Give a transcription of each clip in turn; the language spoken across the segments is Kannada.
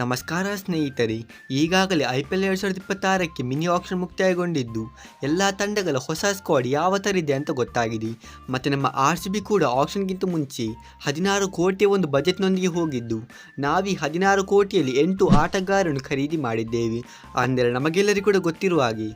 ನಮಸ್ಕಾರ ಸ್ನೇಹಿತರೆ, ಈಗಾಗಲೇ IPL 2026ಕ್ಕೆ ಮಿನಿ ಆಕ್ಷನ್ ಮುಕ್ತಾಯಗೊಂಡಿದ್ದು ಎಲ್ಲ ತಂಡಗಳ ಹೊಸ ಸ್ಕ್ವಾಡ್ ಯಾವ ಥರ ಇದೆ ಅಂತ ಗೊತ್ತಾಗಿದೆ. ಮತ್ತು ನಮ್ಮ RCB ಕೂಡ ಆಕ್ಷನ್ಗಿಂತ ಮುಂಚೆ 16 ಕೋಟಿಯ ಒಂದು ಬಜೆಟ್ನೊಂದಿಗೆ ಹೋಗಿದ್ದು, ನಾವೀ 16 ಕೋಟಿಯಲ್ಲಿ 8 ಆಟಗಾರರನ್ನು ಖರೀದಿ ಮಾಡಿದ್ದೇವೆ. ಅಂದರೆ ನಮಗೆಲ್ಲರಿಗೂ ಕೂಡ ಗೊತ್ತಿರುವ ಹಾಗೆ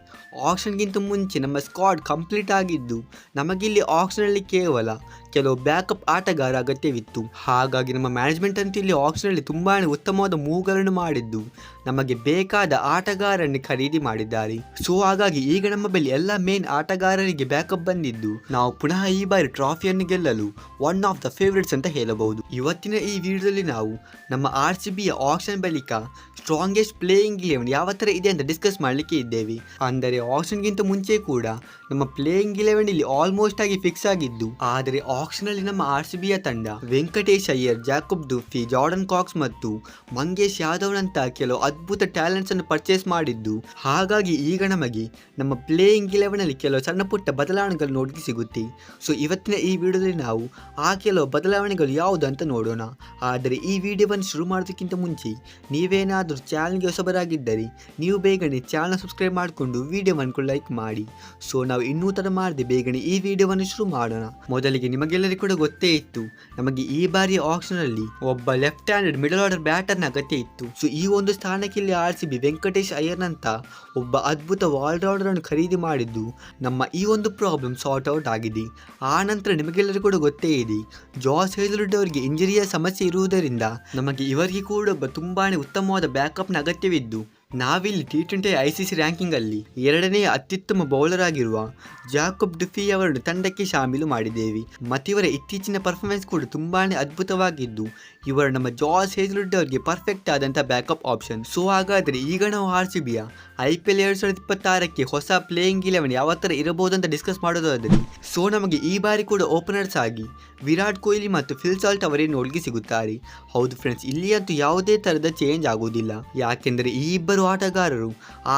ಆಕ್ಷನ್ಗಿಂತ ಮುಂಚೆ ನಮ್ಮ ಸ್ಕ್ವಾಡ್ ಕಂಪ್ಲೀಟ್ ಆಗಿದ್ದು, ನಮಗಿಲ್ಲಿ ಆಕ್ಷನಲ್ಲಿ ಕೇವಲ ಕೆಲವು ಬ್ಯಾಕಪ್ ಆಟಗಾರ ಅಗತ್ಯವಿತ್ತು. ಹಾಗಾಗಿ ನಮ್ಮ ಮ್ಯಾನೇಜ್ಮೆಂಟ್ ಅಂತೂ ಇಲ್ಲಿ ಆಕ್ಷನಲ್ಲಿ ತುಂಬಾ ಉತ್ತಮವಾದ ಮೂವ್ಗಳನ್ನು ಮಾಡಿದ್ದು ನಮಗೆ ಬೇಕಾದ ಆಟಗಾರರನ್ನು ಖರೀದಿ ಮಾಡಿದ್ದಾರೆ. ಸೊ ಹಾಗಾಗಿ ಈಗ ನಮ್ಮ ಬಳಿ ಎಲ್ಲ ಮೇನ್ ಆಟಗಾರರಿಗೆ ಬ್ಯಾಕಪ್ ಬಂದಿದ್ದು, ನಾವು ಪುನಃ ಈ ಬಾರಿ ಟ್ರಾಫಿಯನ್ನು ಗೆಲ್ಲಲು ಒನ್ ಆಫ್ ದ ಫೇವರೇಟ್ಸ್ ಅಂತ ಹೇಳಬಹುದು. ಇವತ್ತಿನ ಈ ವಿಡಿಯೋದಲ್ಲಿ ನಾವು ನಮ್ಮ RCBಯ ಆಕ್ಷನ್ ಬಳಿಕ ಸ್ಟ್ರಾಂಗೆಸ್ಟ್ ಪ್ಲೇಯಿಂಗ್ 11 ಯಾವ ಥರ ಇದೆ ಅಂತ ಡಿಸ್ಕಸ್ ಮಾಡಲಿಕ್ಕೆ ಇದ್ದೇವೆ. ಅಂದರೆ ಆಕ್ಷನ್ಗಿಂತ ಮುಂಚೆ ಕೂಡ ನಮ್ಮ ಪ್ಲೇಯಿಂಗ್ 11 ಇಲ್ಲಿ ಆಲ್ಮೋಸ್ಟ್ ಆಗಿ ಫಿಕ್ಸ್ ಆಗಿದ್ದು, ಆದರೆ ಆಕ್ಷನಲ್ಲಿ ನಮ್ಮ RCBಯ ತಂಡ Venkatesh Iyer, Jacob Duffy, Jordan Cox ಮತ್ತು ಮಂಗೇಶ್ ಯಾದವ್ನಂತ ಕೆಲವು ಅದ್ಭುತ ಟ್ಯಾಲೆಂಟ್ಸ್ ಅನ್ನು ಪರ್ಚೇಸ್ ಮಾಡಿದ್ದು, ಹಾಗಾಗಿ ಈಗ ನಮಗೆ ನಮ್ಮ ಪ್ಲೇಯಿಂಗ್ 11ನಲ್ಲಿ ಕೆಲವು ಸಣ್ಣ ಪುಟ್ಟ ಬದಲಾವಣೆಗಳು ನೋಡಲಿಕ್ಕೆ ಸಿಗುತ್ತೆ. ಸೊ ಇವತ್ತಿನ ಈ ವಿಡಿಯೋದಲ್ಲಿ ನಾವು ಆ ಕೆಲವು ಬದಲಾವಣೆಗಳು ಯಾವುದು ಅಂತ ನೋಡೋಣ. ಆದರೆ ಈ ವಿಡಿಯೋವನ್ನು ಶುರು ಮಾಡೋದಕ್ಕಿಂತ ಮುಂಚೆ ನೀವೇನಾದರೂ ಚಾನಲ್ಗೆ ಹೊಸಬರಾಗಿದ್ದರೆ ನೀವು ಬೇಗನೆ ಚಾನಲ್ ಸಬ್ಸ್ಕ್ರೈಬ್ ಮಾಡಿಕೊಂಡು ವಿಡಿಯೋವನ್ನು ಲೈಕ್ ಮಾಡಿ. ಸೊ ನಾವು ಇನ್ನೂ ತರ ಮಾಡದೆ ಬೇಗನೆ ಈ ವಿಡಿಯೋವನ್ನು ಶುರು ಮಾಡೋಣ. ಮೊದಲಿಗೆ ನಿಮಗೆಲ್ಲರಿಗೂ ಕೂಡ ಗೊತ್ತೇ ಇತ್ತು, ನಮಗೆ ಈ ಬಾರಿಯ ಆಕ್ಷನ್ ಅಲ್ಲಿ ಒಬ್ಬ ಲೆಫ್ಟ್ ಹ್ಯಾಂಡೆಡ್ ಮಿಡಲ್ ಆರ್ಡರ್ ಬ್ಯಾಟರ್ನ ಅಗತ್ಯ ಇತ್ತು. ಸೊ ಈ ಒಂದು ಸ್ಥಾನಕ್ಕೆ ಇಲ್ಲಿ RCB ವೆಂಕಟೇಶ್ ಅಯ್ಯರ್ನಂತ ಒಬ್ಬ ಅದ್ಭುತ ಆಲ್ರೌಂಡರ್ ಅನ್ನು ಖರೀದಿ ಮಾಡಿದ್ದು, ನಮ್ಮ ಈ ಒಂದು ಪ್ರಾಬ್ಲಮ್ ಸಾರ್ಟ್ ಔಟ್ ಆಗಿದೆ. ಆ ನಂತರ ನಿಮಗೆಲ್ಲರಿಗೂ ಕೂಡ ಗೊತ್ತೇ ಇದೆ, ಜಾಸ್ ಹೇಜಲ್ವುಡ್ ಅವರಿಗೆ ಇಂಜರಿಯ ಸಮಸ್ಯೆ ಇರುವುದರಿಂದ ನಮಗೆ ಇವರಿಗೆ ಕೂಡ ಒಬ್ಬ ತುಂಬಾನೇ ಉತ್ತಮವಾದ ಬ್ಯಾಕಪ್ನ ಅಗತ್ಯವಿದ್ದು, ನಾವಿಲ್ಲಿ T20 ICC ರ್ಯಾಂಕಿಂಗ್ ಅಲ್ಲಿ 2ನೇ ಅತ್ಯುತ್ತಮ ಬೌಲರ್ ಆಗಿರುವ ಜಾಕೋಬ್ ಡುಫಿ ಅವರನ್ನು ತಂಡಕ್ಕೆ ಶಾಮೀಲು ಮಾಡಿದ್ದೇವೆ. ಮತ್ತು ಇವರ ಇತ್ತೀಚಿನ ಪರ್ಫಾರ್ಮೆನ್ಸ್ ಕೂಡ ತುಂಬಾನೇ ಅದ್ಭುತವಾಗಿದ್ದು, ಇವರು ನಮ್ಮ ಜಾಸ್ ಹೇಜಲ್ವುಡ್ ಅವರಿಗೆ ಪರ್ಫೆಕ್ಟ್ ಆದಂಥ ಬ್ಯಾಕಪ್ ಆಪ್ಷನ್. ಸೊ ಹಾಗಾದರೆ ಈಗ ನಾವು RCBಯ IPL 2026ಕ್ಕೆ ಹೊಸ ಪ್ಲೇಯಿಂಗ್ 11 ಯಾವ ಥರ ಇರಬಹುದು ಅಂತ ಡಿಸ್ಕಸ್ ಮಾಡೋದಾದರೆ, ಸೊ ನಮಗೆ ಈ ಬಾರಿ ಕೂಡ ಓಪನರ್ಸ್ ಆಗಿ ವಿರಾಟ್ ಕೊಹ್ಲಿ ಮತ್ತು ಫಿಲ್ ಸಾಲ್ಟ್ ಅವರೇ ನೋಡ್ಲಿಕ್ಕೆ ಸಿಗುತ್ತಾರೆ. ಹೌದು ಫ್ರೆಂಡ್ಸ್, ಇಲ್ಲಿ ಅಂತೂ ಯಾವುದೇ ಥರದ ಚೇಂಜ್ ಆಗುವುದಿಲ್ಲ. ಯಾಕೆಂದರೆ ಈ ಇಬ್ಬರು ಆಟಗಾರರು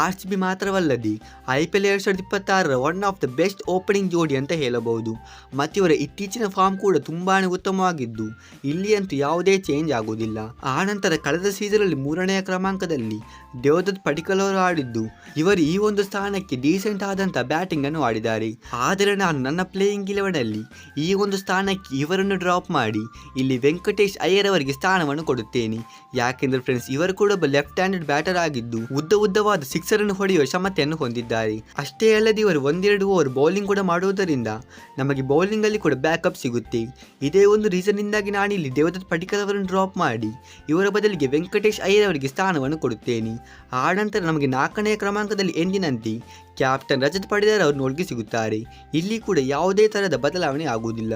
RCB ಮಾತ್ರವಲ್ಲದೆ IPL 2026ರ one of the best opening ಜೋಡಿ ಅಂತ ಹೇಳಬಹುದು. ಮತ್ತು ಇವರ ಇತ್ತೀಚಿನ ಫಾರ್ಮ್ ಕೂಡ ತುಂಬಾನೇ ಉತ್ತಮವಾಗಿದ್ದು, ಇಲ್ಲಿ ಅಂತೂ ಯಾವುದೇ ಚೇಂಜ್ ಆಗುವುದಿಲ್ಲ. ಆ ನಂತರ ಕಳೆದ ಸೀಸನಲ್ಲಿ 3ನೇ ಕ್ರಮಾಂಕದಲ್ಲಿ ದೇವದತ್ ಪಡಿಕ್ಕಲ್ ಅವರು ಆಡಿದ್ದು, ಇವರು ಈ ಒಂದು ಸ್ಥಾನಕ್ಕೆ ಡೀಸೆಂಟ್ ಆದಂಥ ಬ್ಯಾಟಿಂಗ್ ಅನ್ನು ಆಡಿದ್ದಾರೆ. ಆದರೆ ನಾನು ನನ್ನ ಪ್ಲೇಯಿಂಗ್ 11ನಲ್ಲಿ ಈ ಒಂದು ಸ್ಥಾನಕ್ಕೆ ಇವರನ್ನು ಡ್ರಾಪ್ ಮಾಡಿ ಇಲ್ಲಿ ವೆಂಕಟೇಶ್ ಅಯ್ಯರ್ ಅವರಿಗೆ ಸ್ಥಾನವನ್ನು ಕೊಡುತ್ತೇನೆ. ಯಾಕೆಂದ್ರೆ ಫ್ರೆಂಡ್ಸ್, ಇವರು ಕೂಡ ಒಬ್ಬ ಲೆಫ್ಟ್ ಹ್ಯಾಂಡೆಡ್ ಬ್ಯಾಟರ್ ಆಗಿದ್ದು ಉದ್ದವಾದ ಸಿಕ್ಸರ್ ಅನ್ನು ಹೊಡೆಯುವ ಕ್ಷಮತೆಯನ್ನು ಹೊಂದಿದ್ದಾರೆ. ಅಷ್ಟೇ ಅಲ್ಲದೆ ಇವರು 1-2 ಓವರ್ ಬೌಲಿಂಗ್ ಕೂಡ ಮಾಡುವುದರಿಂದ ನಮಗೆ ಬೌಲಿಂಗ್ ಅಲ್ಲಿ ಕೂಡ ಬ್ಯಾಕಪ್ ಸಿಗುತ್ತೆ. ಇದೇ ಒಂದು ರೀಸನ್ ಇಂದಾಗಿ ನಾನು ಇಲ್ಲಿ ದೇವದತ್ ಪಡಿಕ್ಕಲ್ ಅವರನ್ನು ಡ್ರಾಪ್ ಮಾಡಿ ಇವರ ಬದಲಿಗೆ ವೆಂಕಟೇಶ್ ಅಯ್ಯರ್ ಅವರಿಗೆ ಸ್ಥಾನವನ್ನು ಕೊಡುತ್ತೇನೆ. ಆ ನಂತರ ನಮಗೆ 4ನೇ ಕ್ರಮಾಂಕದಲ್ಲಿ ಎಂದಿನಂತೆ ಕ್ಯಾಪ್ಟನ್ ರಜತ್ ಪಡಿದಾರ್ ಅವರು ನೋಡ್ಗೆ ಸಿಗುತ್ತಾರೆ. ಇಲ್ಲಿ ಕೂಡ ಯಾವುದೇ ತರಹದ ಬದಲಾವಣೆ ಆಗುವುದಿಲ್ಲ.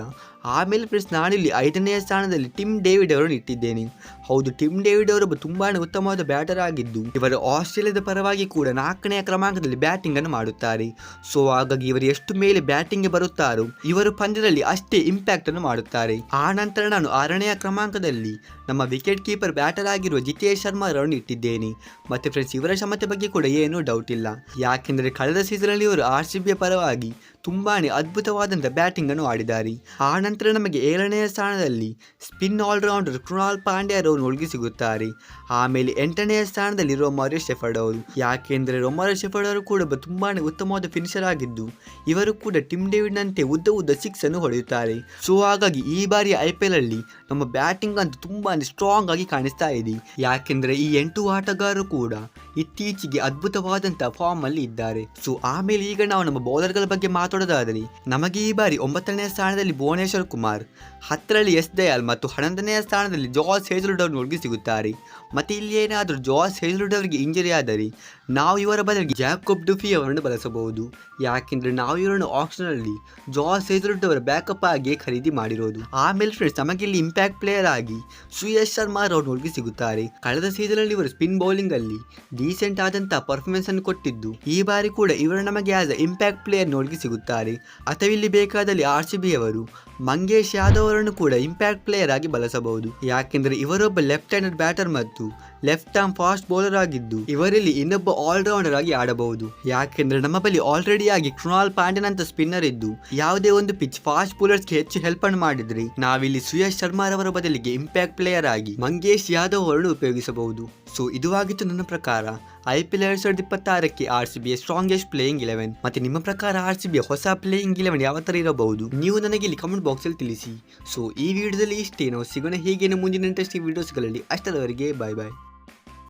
ಆಮೇಲೆ ಫ್ರೆಂಡ್ಸ್, ನಾನಿಲ್ಲಿ 5ನೇ ಸ್ಥಾನದಲ್ಲಿ ಟಿಮ್ ಡೇವಿಡ್ ಅವರನ್ನು ಇಟ್ಟಿದ್ದೇನೆ. ಹೌದು, ಟಿಮ್ ಡೇವಿಡ್ ಅವರು ತುಂಬಾನೇ ಉತ್ತಮವಾದ ಬ್ಯಾಟರ್ ಆಗಿದ್ದು, ಇವರು ಆಸ್ಟ್ರೇಲಿಯಾದ ಪರವಾಗಿ ಕೂಡ 4ನೇ ಕ್ರಮಾಂಕದಲ್ಲಿ ಬ್ಯಾಟಿಂಗ್ ಅನ್ನು ಮಾಡುತ್ತಾರೆ. ಸೊ ಹಾಗಾಗಿ ಇವರು ಎಷ್ಟು ಮೇಲೆ ಬ್ಯಾಟಿಂಗ್ಗೆ ಬರುತ್ತಾರೋ ಇವರು ಪಂದ್ಯದಲ್ಲಿ ಅಷ್ಟೇ ಇಂಪ್ಯಾಕ್ಟ್ ಅನ್ನು ಮಾಡುತ್ತಾರೆ. ಆ ನಂತರ ನಾನು 6ನೇ ಕ್ರಮಾಂಕದಲ್ಲಿ ನಮ್ಮ ವಿಕೆಟ್ ಕೀಪರ್ ಬ್ಯಾಟರ್ ಆಗಿರುವ ಜಿತೇಶ್ ಶರ್ಮಾ ಅವರನ್ನು ಇಟ್ಟಿದ್ದೇನೆ. ಮತ್ತೆ ಫ್ರೆಂಡ್ಸ್, ಇವರ ಕ್ಷಮತೆ ಬಗ್ಗೆ ಕೂಡ ಏನೂ ಡೌಟ್ ಇಲ್ಲ. ಯಾಕೆಂದರೆ ಕಳೆದ ಸೀಸನಲ್ಲಿ ಇವರು RCBಯ ಪರವಾಗಿ ತುಂಬಾನೇ ಅದ್ಭುತವಾದಂಥ ಬ್ಯಾಟಿಂಗ್ ಅನ್ನು ಆಡಿದ್ದಾರೆ. ಆ ನಂತರ ನಮಗೆ 7ನೇ ಸ್ಥಾನದಲ್ಲಿ ಸ್ಪಿನ್ ಆಲ್ರೌಂಡರ್ ಕೃಣಾಲ್ ಪಾಂಡ್ಯ ಅವರು ನೋಡ್ಗೆ ಸಿಗುತ್ತಾರೆ. ಆಮೇಲೆ 8ನೇ ಸ್ಥಾನದಲ್ಲಿ ರೊಮಾರಿಯೋ ಶೆಫರ್ಡ್ ಅವರು. ಯಾಕೆಂದರೆ ರೊಮಾರಿಯೋ ಶೆಫರ್ಡ್ ಅವರು ಕೂಡ ತುಂಬಾನೇ ಉತ್ತಮವಾದ ಫಿನಿಷರ್ ಆಗಿದ್ದು, ಇವರು ಕೂಡ ಟಿಮ್ ಡೇವಿಡ್ ನಂತೆ ಉದ್ದ ಸಿಕ್ಸ್ ಅನ್ನು ಹೊಡೆಯುತ್ತಾರೆ. ಸೊ ಹಾಗಾಗಿ ಈ ಬಾರಿ IPL ಅಲ್ಲಿ ನಮ್ಮ ಬ್ಯಾಟಿಂಗ್ ಅಂತೂ ತುಂಬಾನೇ ಸ್ಟ್ರಾಂಗ್ ಆಗಿ ಕಾಣಿಸ್ತಾ ಇದೆ. ಯಾಕೆಂದ್ರೆ ಈ 8 ಆಟಗಾರರು ಕೂಡ ಇತ್ತೀಚೆಗೆ ಅದ್ಭುತವಾದಂಥ ಫಾರ್ಮ್ ಅಲ್ಲಿ ಇದ್ದಾರೆ. ಸೊ ಆಮೇಲೆ ಈಗ ನಾವು ನಮ್ಮ ಬೌಲರ್ಗಳ ಬಗ್ಗೆ ಮಾತಾಡೋದಾದರೆ, ನಮಗೆ ಈ ಬಾರಿ 9ನೇ ಸ್ಥಾನದಲ್ಲಿ ಭುವನೇಶ್ವರ್ ಕುಮಾರ್, 10ರಲ್ಲಿ ಎಸ್ ದಯಾಲ್ ಮತ್ತು 11ನೇ ಸ್ಥಾನದಲ್ಲಿ ಜಾಸ್ ಹೇಜಲ್ವುಡ್ ಅವರು ನೋಡ್ಗೆ ಸಿಗುತ್ತಾರೆ. ಮತ್ತು ಇಲ್ಲಿ ಏನಾದರೂ ಜಾಸ್ ಹೇಜಲ್ವುಡ್ ಅವರಿಗೆ ಇಂಜರಿ ಆದರೆ ನಾವು ಇವರ ಬದಲಿಗೆ ಜಾಕೋಬ್ ಡುಫಿ ಅವರನ್ನು ಬಳಸಬಹುದು. ಯಾಕೆಂದ್ರೆ ನಾವು ಇವರನ್ನು ಆಕ್ಷನಲ್ಲಿ ಜಾಸ್ ಹೇಜಲ್ವುಡ್ ಅವರ ಬ್ಯಾಕಪ್ ಆಗಿ ಖರೀದಿ ಮಾಡಿರೋದು. ಆಮೇಲೆ ಫ್ರೆಂಡ್ಸ್, ನಮಗೆ ಇಲ್ಲಿ ಇಂಪ್ಯಾಕ್ಟ್ ಪ್ಲೇಯರ್ ಆಗಿ ಶ್ರೇಯಸ್ ಶರ್ಮಾ ಅವರು ನೋಡ್ಗೆ ಸಿಗುತ್ತಾರೆ. ಕಳೆದ ಸೀಸನಲ್ಲಿ ಇವರು ಸ್ಪಿನ್ ಬೌಲಿಂಗ್ ಅಲ್ಲಿ ಡೀಸೆಂಟ್ ಆದಂಥ ಪರ್ಫಾರ್ಮೆನ್ಸ್ ಅನ್ನು ಕೊಟ್ಟಿದ್ದು, ಈ ಬಾರಿ ಕೂಡ ಇವರು ನಮಗೆ ಆಸ್ ಅ ಇಂಪ್ಯಾಕ್ಟ್ ಪ್ಲೇಯರ್ ನೋಡ್ಗೆ ಸಿಗುತ್ತಾರೆ. ಅಥವಾ ಇಲ್ಲಿ ಬೇಕಾದಲ್ಲಿ RCB ಅವರು ಮಂಗೇಶ್ ಯಾದವ್ ಅವರನ್ನು ಕೂಡ ಇಂಪ್ಯಾಕ್ಟ್ ಪ್ಲೇಯರ್ ಆಗಿ ಬಳಸಬಹುದು. ಯಾಕೆಂದರೆ ಇವರೊಬ್ಬ ಲೆಫ್ಟ್ ಹ್ಯಾಂಡೆಡ್ ಬ್ಯಾಟರ್ ಮತ್ತು ಲೆಫ್ಟ್ ಆರ್ಮ್ ಫಾಸ್ಟ್ ಬೌಲರ್ ಆಗಿದ್ದು ಇವರಲ್ಲಿ ಇನ್ನೊಬ್ಬ ಆಲ್ರೌಂಡರ್ ಆಗಿ ಆಡಬಹುದು. ಯಾಕೆಂದ್ರೆ ನಮ್ಮ ಬಳಿ ಆಲ್ರೆಡಿ ಆಗಿ ಕೃಣಾಲ್ ಪಾಂಡ್ಯನ್ ಅಂತ ಸ್ಪಿನ್ನರ್ ಇದ್ದು ಯಾವುದೇ ಒಂದು ಪಿಚ್ ಫಾಸ್ಟ್ ಬೌಲರ್ಸ್ಗೆ ಹೆಚ್ಚು ಹೆಲ್ಪ್ ಅನ್ನು ಮಾಡಿದ್ರೆ ನಾವಿಲ್ಲಿ ಶ್ರೇಯಸ್ ಶರ್ಮಾ ರವರ ಬದಲಿಗೆ ಇಂಪ್ಯಾಕ್ಟ್ ಪ್ಲೇಯರ್ ಆಗಿ ಮಂಗೇಶ್ ಯಾದವ್ ಅವರನ್ನು ಉಪಯೋಗಿಸಬಹುದು. ಸೊ ಇದು ಆಗಿತ್ತು ನನ್ನ ಪ್ರಕಾರ IPL 2026ಕ್ಕೆ RCB ಸ್ಟ್ರಾಂಗೆಸ್ಟ್ ಪ್ಲೇಯಿಂಗ್ 11. ಮತ್ತೆ ನಿಮ್ಮ ಪ್ರಕಾರ RCB ಹೊಸ ಪ್ಲೇಯಿಂಗ್ 11 ಯಾವ ತರ ಇರಬಹುದು ನೀವು ನನಗೆ ಇಲ್ಲಿ ಕಮೆಂಟ್ ಬಾಕ್ಸ್ ಅಲ್ಲಿ ತಿಳಿಸಿ. ಸೊ ಈ ವಿಡಿಯೋದಲ್ಲಿ ಇಷ್ಟೇ, ನಾವು ಸಿಗೋಣ ಹೀಗೇನೆ ಮುಂದಿನ ಇಂಟ್ರೆಸ್ಟಿಂಗ್ ವಿಡಿಯೋಸ್ಗಳಲ್ಲಿ. ಅಷ್ಟರವರೆಗೆ ಬಾಯ್ ಬಾಯ್.